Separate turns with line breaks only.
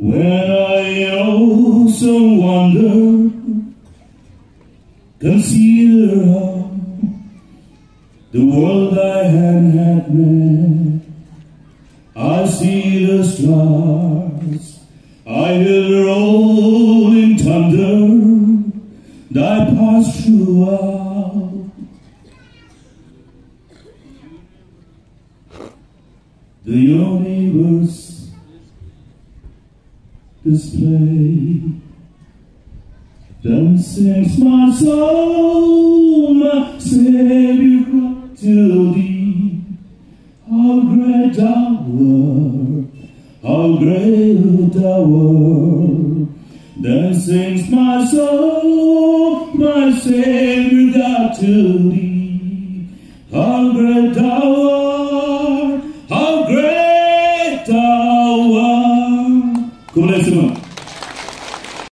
When I also wonder, consider the world I had met. I see the stars, I hear the rolling thunder that pass throughout the universe display. Then sings my soul, my Savior, cry to thee. How great thou art, how great thou art. Then sings my soul, my Savior, God to thee. How great thou art, how great thou art. Come on, let's sing.